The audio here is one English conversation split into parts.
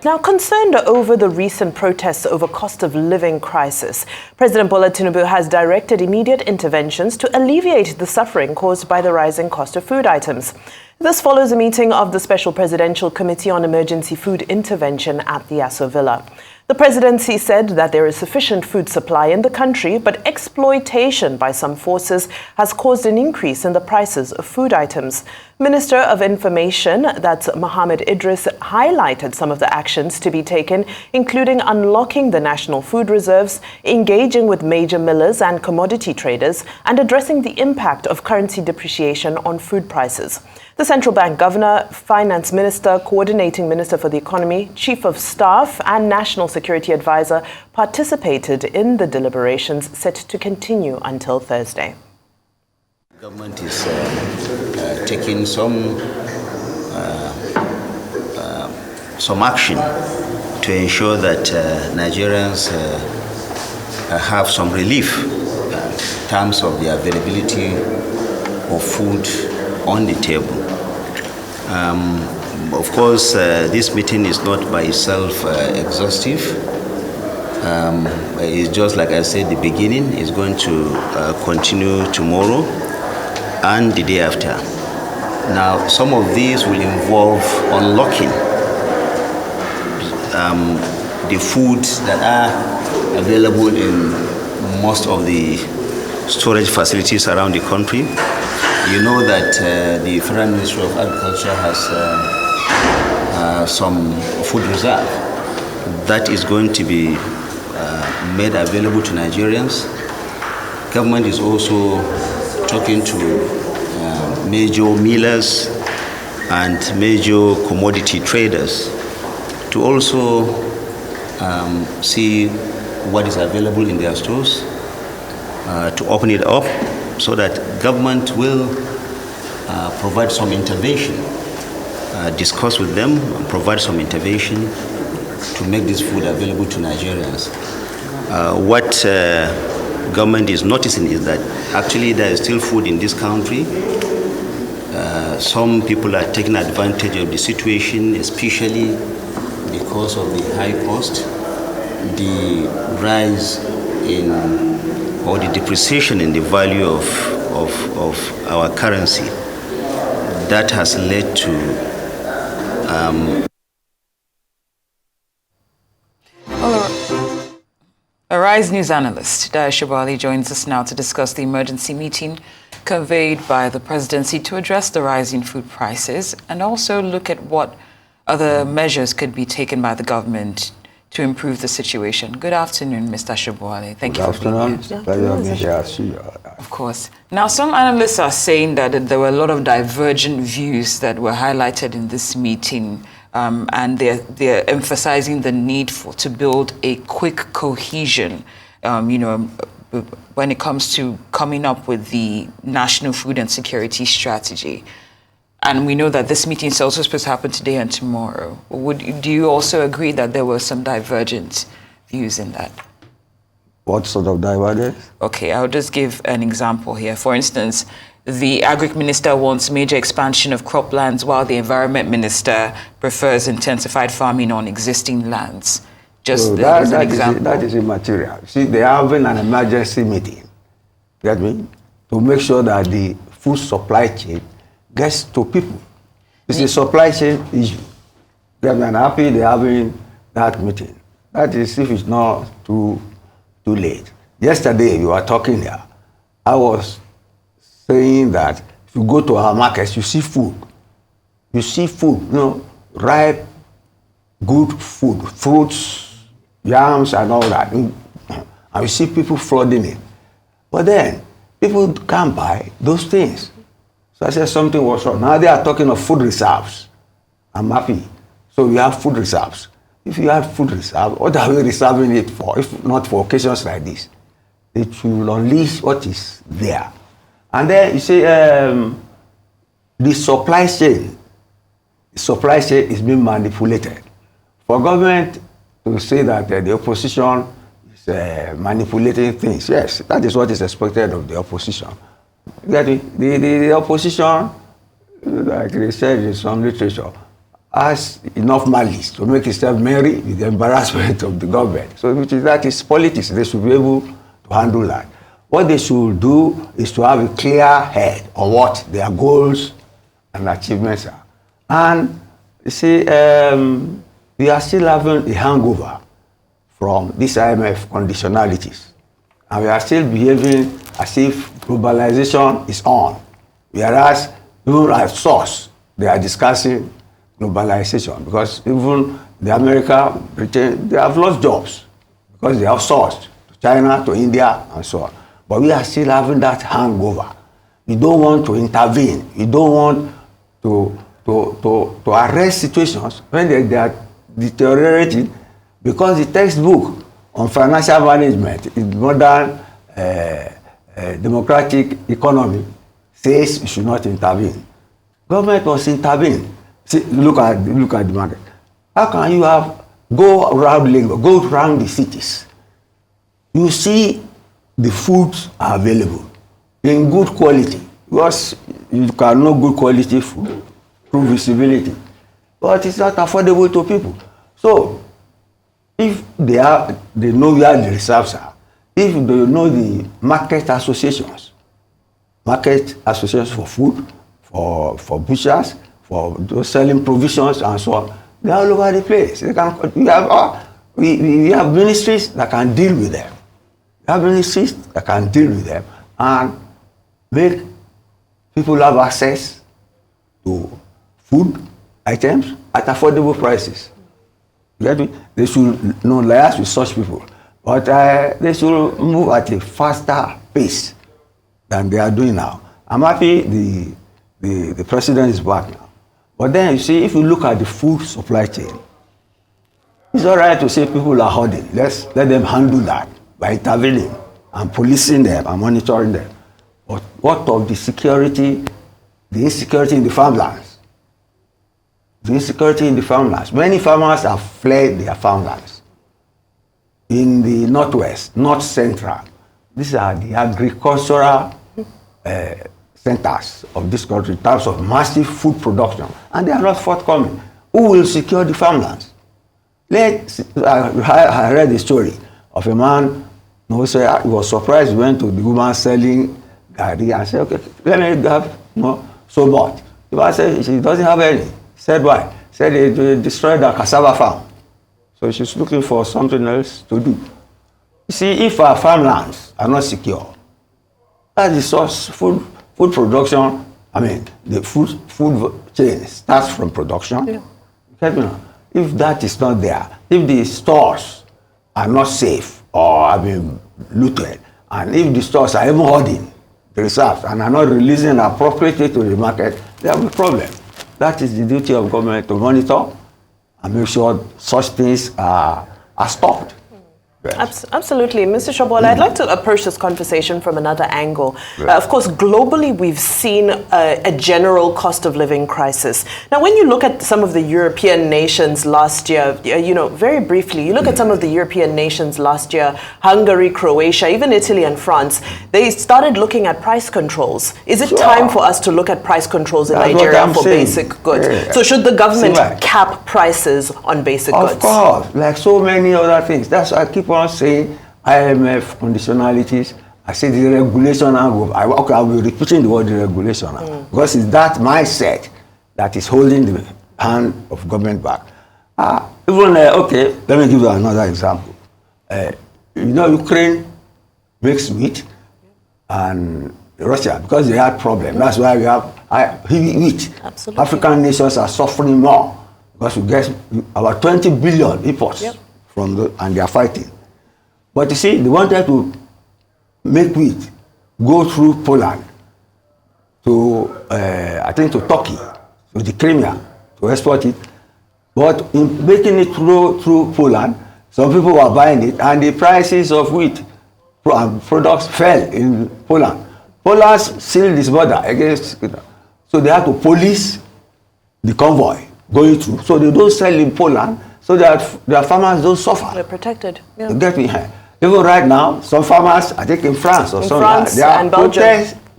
Now, concerned over the recent protests over cost of living crisis, President Bola Tinubub has directed immediate interventions to alleviate the suffering caused by the rising cost of food items. This follows a meeting of the Special Presidential Committee on Emergency Food Intervention at the Aso Villa. The presidency said that there is sufficient food supply in the country, but exploitation by some forces has caused an increase in the prices of food items. Minister of Information, that's Mohammed Idris, highlighted some of the actions to be taken, including unlocking the national food reserves, engaging with major millers and commodity traders, and addressing the impact of currency depreciation on food prices. The Central Bank Governor, Finance Minister, Coordinating Minister for the Economy, Chief of Staff and National Security Advisor participated in the deliberations set to continue until Thursday. The government is taking some action to ensure that Nigerians have some relief in terms of the availability of food on the table. Of course, this meeting is not by itself exhaustive. It's just like I said, the beginning is going to continue tomorrow and the day after. Now, some of these will involve unlocking the foods that are available in most of the storage facilities around the country. You know that the Federal Ministry of Agriculture has some food reserve that is going to be made available to Nigerians. Government is also talking to major millers and major commodity traders to also see what is available in their stores, to open it up so that government will provide some intervention, discuss with them, and provide some intervention to make this food available to Nigerians. What government is noticing is that actually there is still food in this country. Some people are taking advantage of the situation, especially because of the high cost, the rise in or the depreciation in the value of our currency. That has led to Arise News analyst Dayo Sobowale joins us now to discuss the emergency meeting conveyed by the presidency to address the rising food prices and also look at what other measures could be taken by the government to improve the situation. Good afternoon, Mr. Sobowale. Thank you for being here. Good afternoon. Of course. Now, some analysts are saying that there were a lot of divergent views that were highlighted in this meeting, and they're emphasizing the need to build a quick cohesion, when it comes to coming up with the national food and security strategy. And we know that this meeting is also supposed to happen today and tomorrow. Do you also agree that there were some divergent views in that? What sort of divergence? Okay, I'll just give an example here. For instance, the Agric Minister wants major expansion of croplands while the Environment Minister prefers intensified farming on existing lands. Just as an example. That is immaterial. See, they are having an emergency meeting, get me? To make sure that the food supply chain gets to people. It's a supply chain issue. I'm happy they're having that meeting. That is if it's not too late. Yesterday, you were talking here. I was saying that if you go to our markets, you see food. You see food, ripe, good food, fruits, yams, and all that. And you see people flooding it. But then, people can't buy those things. So I said something was wrong. Now they are talking of food reserves. I'm happy. So we have food reserves. If you have food reserves, what are we reserving it for? If not for occasions like this, it will unleash what is there. And then you say the supply chain is being manipulated. For government to say that the opposition is manipulating things, yes, that is what is expected of the opposition. The opposition, like they said in some literature, has enough malice to make itself merry with the embarrassment of the government. So that is politics. They should be able to handle that. What they should do is to have a clear head on what their goals and achievements are. And you see, we are still having a hangover from these IMF conditionalities. And we are still behaving as if globalization is on. Whereas, even at source, they are discussing globalization, because even the America, Britain, they have lost jobs because they have sourced to China, to India, and so on. But we are still having that hangover. We don't want to intervene. We don't want to arrest situations when they are deteriorating, because the textbook on financial management in modern democratic economy says you should not intervene. Government must intervene. See, look at the market. How can you go around Lagos, go around the cities? You see the foods are available in good quality, because you can know good quality food through visibility, but it's not affordable to people. So if they know where the reserves are, if they know the market associations for food, for butchers, for those selling provisions and so on, they are all over the place. We have ministries that can deal with them. We have ministries that can deal with them and make people have access to food items at affordable prices. They should not liaise with such people, but they should move at a faster pace than they are doing now. I'm happy the president is back now. But then you see, if you look at the food supply chain, it's all right to say people are hoarding. Let's let them handle that by intervening and policing them and monitoring them. But what of the insecurity in the farmlands? The insecurity in the farmlands. Many farmers have fled their farmlands. In the northwest, north central, these are the agricultural centers of this country in terms of massive food production, and they are not forthcoming. Who will secure the farmlands? I read the story of a man who said he was surprised. He went to the woman selling gari and said, okay, let me have so much. The man said she doesn't have any. He said why? He said they destroyed the cassava farm. So she's looking for something else to do. You see, if our farmlands are not secure, that's the source food production. I mean, the food chain starts from production. Yeah. If that is not there, if the stores are not safe or have been looted, and if the stores are even hoarding the reserves and are not releasing appropriately to the market, they have a problem. That is the duty of government to monitor and make sure such things are stopped. Absolutely. Mr. Sobowale, I'd like to approach this conversation from another angle. Of course, globally, we've seen a general cost of living crisis. Now, when you look at some of the European nations last year, very briefly, you look at some of the European nations last year, Hungary, Croatia, even Italy and France, they started looking at price controls. Is it time for us to look at price controls in Nigeria for basic goods? Yeah. So should the government cap prices on basic goods? Of course, like so many other things. That's why I keep on saying IMF conditionalities. I say the regulation angle. I'll be repeating the word regulation because it's that mindset that is holding the hand of government back. Okay, let me give you another example. Ukraine makes wheat, and Russia, because they had problems. That's why we have heavy wheat. Absolutely. African nations are suffering more because we get about 20 billion imports and they are fighting. But you see, they wanted to make wheat go through Poland to, I think, to Turkey, to the Crimea, to export it. But in making it through Poland, some people were buying it, and the prices of wheat products fell in Poland. Poland sealed this border against, so they had to police the convoy going through, so they don't sell in Poland, so that their farmers don't suffer. They're protected. Yeah. You get me? Even right now, some farmers, I think in France or something, they are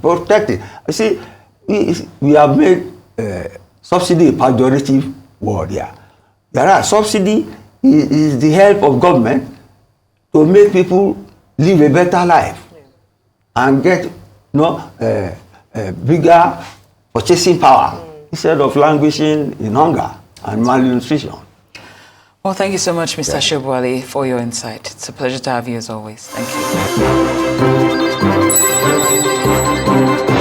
protected. You see, we have made subsidy a pejorative word here. There are subsidy is the help of government to make people live a better life and get bigger purchasing power instead of languishing in hunger and malnutrition. Well, thank you so much, Mr. Sobowale, for your insight. It's a pleasure to have you as always. Thank you.